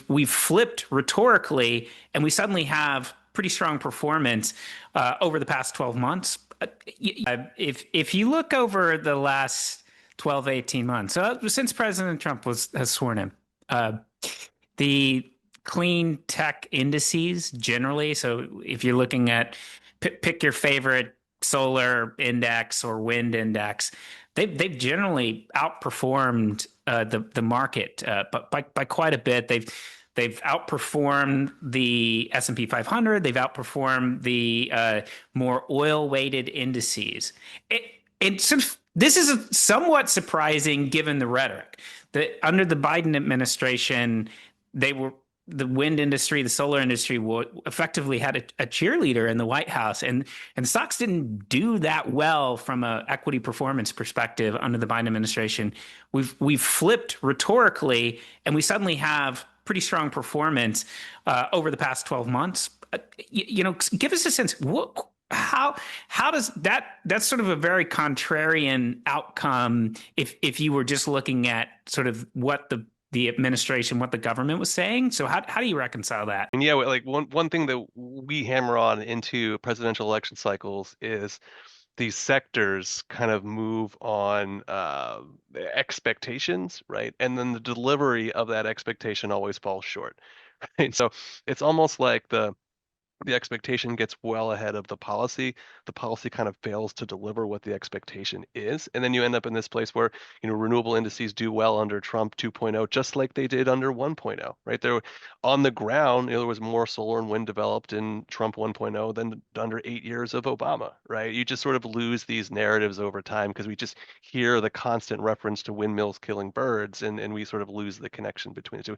We've flipped rhetorically, and we suddenly have pretty strong performance over the past 12 months. If you look over the last 12, 18 months, since President Trump has sworn in, uh, the clean tech indices generally, so if you're looking at pick your favorite solar index or wind index, they've generally outperformed the market, but by quite a bit. They've outperformed the S&P 500. They've outperformed the more oil-weighted indices. This is somewhat surprising given the rhetoric that under the Biden administration, they were the wind industry, the solar industry effectively had a cheerleader in the White House, and stocks didn't do that well from a equity performance perspective under the Biden administration. We've flipped rhetorically, and we suddenly have pretty strong performance over the past 12 months. Give us a sense. How does that's sort of a very contrarian outcome if you were just looking at sort of what the administration, what the government was saying. So how do you reconcile that? And yeah, like one thing that we hammer on into presidential election cycles is these sectors kind of move on expectations, right? And then the delivery of that expectation always falls short, right? So it's almost like the expectation gets well ahead of the policy. The policy kind of fails to deliver what the expectation is. And then you end up in this place where, renewable indices do well under Trump 2.0, just like they did under 1.0, right? There on the ground, there was more solar and wind developed in Trump 1.0 than under 8 years of Obama, right? You just sort of lose these narratives over time because we just hear the constant reference to windmills killing birds and we sort of lose the connection between the two.